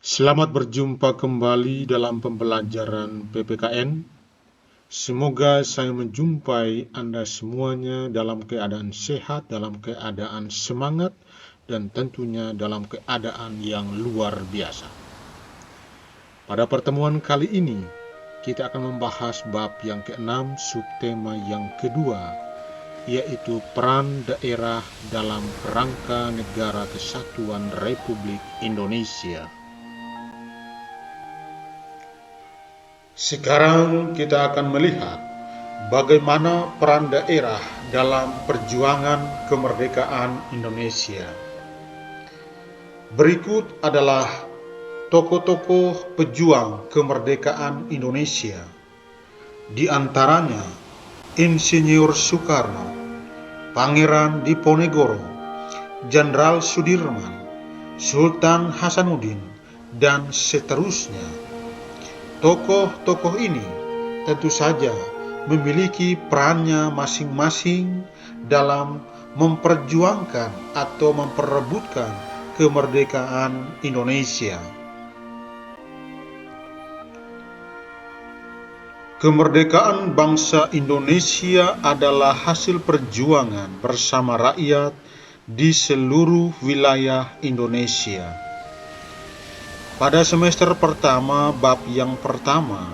Selamat berjumpa kembali dalam pembelajaran PPKN. Semoga saya menjumpai Anda semuanya dalam keadaan sehat, dalam keadaan semangat, dan tentunya dalam keadaan yang luar biasa. Pada pertemuan kali ini, kita akan membahas bab yang ke-6, subtema yang kedua, yaitu peran daerah dalam kerangka Negara Kesatuan Republik Indonesia. Sekarang kita akan melihat bagaimana peran daerah dalam perjuangan kemerdekaan Indonesia. Berikut adalah tokoh-tokoh pejuang kemerdekaan Indonesia. Di antaranya Insinyur Soekarno, Pangeran Diponegoro, Jenderal Sudirman, Sultan Hasanuddin, dan seterusnya. Tokoh-tokoh ini tentu saja memiliki perannya masing-masing dalam memperjuangkan atau memperebutkan kemerdekaan Indonesia. Kemerdekaan bangsa Indonesia adalah hasil perjuangan bersama rakyat di seluruh wilayah Indonesia. Pada semester pertama, bab yang pertama,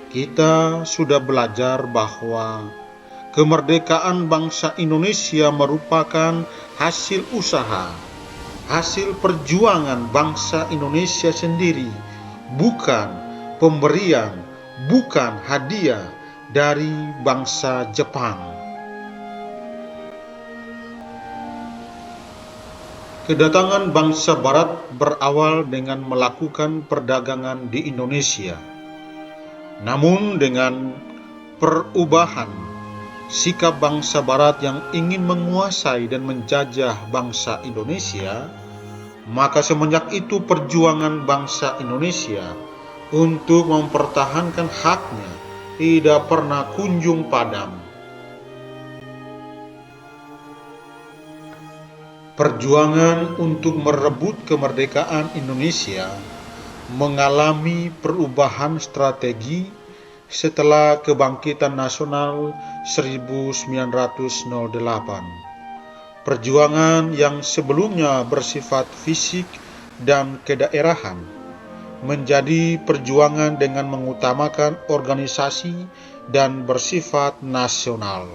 kita sudah belajar bahwa kemerdekaan bangsa Indonesia merupakan hasil usaha, hasil perjuangan bangsa Indonesia sendiri, bukan pemberian, bukan hadiah dari bangsa Jepang. Kedatangan bangsa Barat berawal dengan melakukan perdagangan di Indonesia. Namun dengan perubahan sikap bangsa Barat yang ingin menguasai dan menjajah bangsa Indonesia, maka semenjak itu perjuangan bangsa Indonesia untuk mempertahankan haknya tidak pernah kunjung padam. Perjuangan untuk merebut kemerdekaan Indonesia mengalami perubahan strategi setelah kebangkitan nasional 1908. Perjuangan yang sebelumnya bersifat fisik dan kedaerahan menjadi perjuangan dengan mengutamakan organisasi dan bersifat nasional.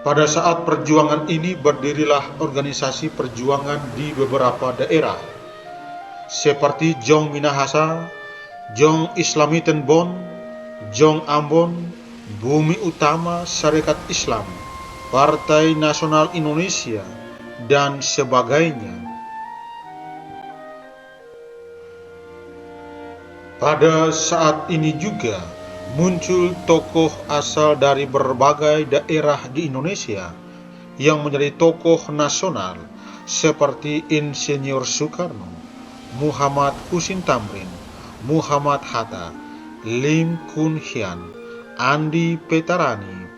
Pada saat perjuangan ini berdirilah organisasi perjuangan di beberapa daerah, seperti Jong Minahasa, Jong Islamitenbon, Jong Ambon, Bumi Utama Sarekat Islam, Partai Nasional Indonesia, dan sebagainya. Pada saat ini juga muncul tokoh asal dari berbagai daerah di Indonesia yang menjadi tokoh nasional seperti Insinyur Soekarno, Muhammad Husin Tamrin, Muhammad Hatta, Lim Kun Hian, Andi Petarani,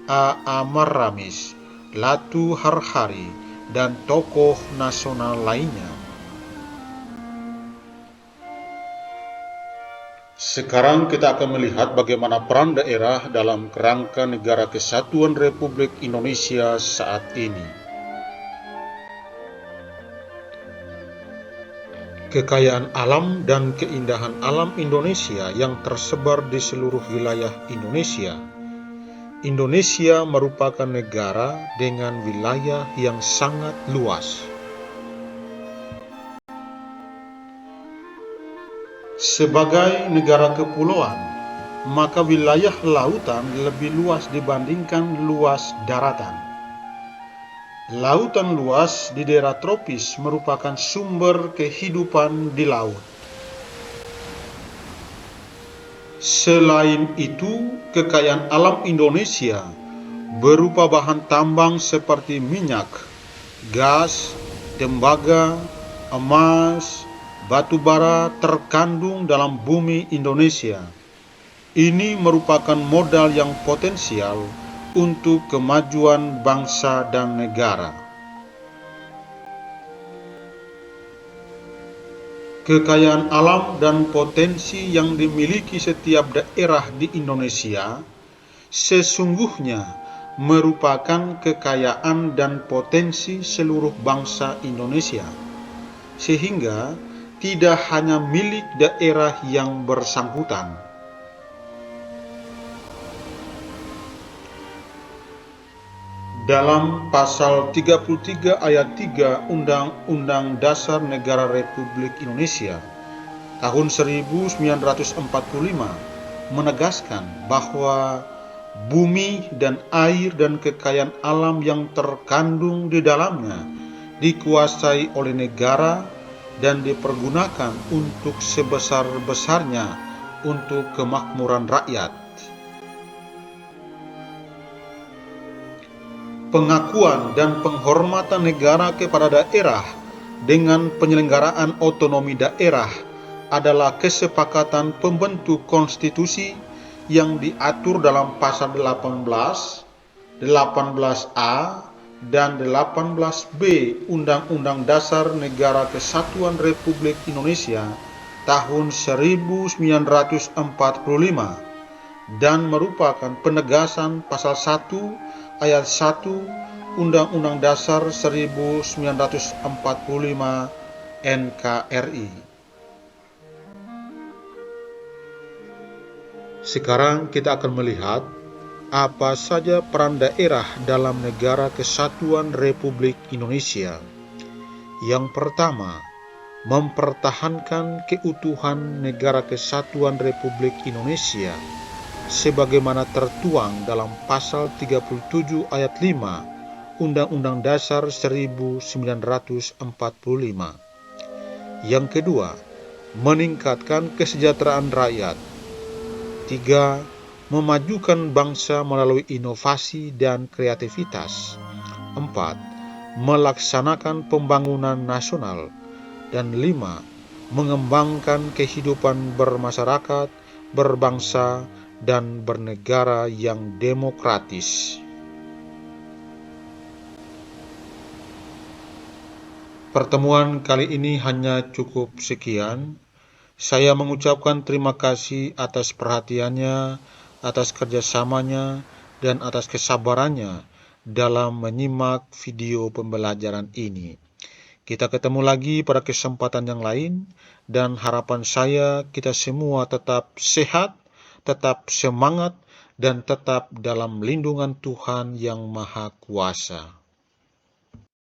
A.A. Marramis, Latu Harhari, dan tokoh nasional lainnya. Sekarang kita akan melihat bagaimana peran daerah dalam kerangka Negara Kesatuan Republik Indonesia saat ini. Kekayaan alam dan keindahan alam Indonesia yang tersebar di seluruh wilayah Indonesia. Indonesia merupakan negara dengan wilayah yang sangat luas. Sebagai negara kepulauan, maka wilayah lautan lebih luas dibandingkan luas daratan. Lautan luas di daerah tropis merupakan sumber kehidupan di laut. Selain itu, kekayaan alam Indonesia berupa bahan tambang seperti minyak, gas, tembaga, emas, batu bara terkandung dalam bumi Indonesia. Ini merupakan modal yang potensial untuk kemajuan bangsa dan negara. Kekayaan alam dan potensi yang dimiliki setiap daerah di Indonesia sesungguhnya merupakan kekayaan dan potensi seluruh bangsa Indonesia, sehingga tidak hanya milik daerah yang bersangkutan. Dalam pasal 33 ayat 3 Undang-Undang Dasar Negara Republik Indonesia tahun 1945 menegaskan bahwa bumi dan air dan kekayaan alam yang terkandung di dalamnya dikuasai oleh negara dan dipergunakan untuk sebesar-besarnya untuk kemakmuran rakyat. Pengakuan dan penghormatan negara kepada daerah dengan penyelenggaraan otonomi daerah adalah kesepakatan pembentuk konstitusi yang diatur dalam pasal 18, 18A, dan 18B Undang-Undang Dasar Negara Kesatuan Republik Indonesia tahun 1945 dan merupakan penegasan pasal 1 ayat 1 Undang-Undang Dasar 1945 NKRI. Sekarang kita akan melihat apa saja peran daerah dalam Negara Kesatuan Republik Indonesia. Yang pertama, mempertahankan keutuhan Negara Kesatuan Republik Indonesia sebagaimana tertuang dalam pasal 37 ayat 5 Undang-Undang Dasar 1945. Yang kedua, meningkatkan kesejahteraan rakyat. 3. Memajukan bangsa melalui inovasi dan kreativitas. 4. Melaksanakan pembangunan nasional. Dan 5. Mengembangkan kehidupan bermasyarakat, berbangsa, dan bernegara yang demokratis. Pertemuan kali ini hanya cukup sekian. Saya mengucapkan terima kasih atas perhatiannya, atas kerjasamanya, dan atas kesabarannya dalam menyimak video pembelajaran ini. Kita ketemu lagi pada kesempatan yang lain, dan harapan saya kita semua tetap sehat, tetap semangat, dan tetap dalam lindungan Tuhan yang Maha Kuasa.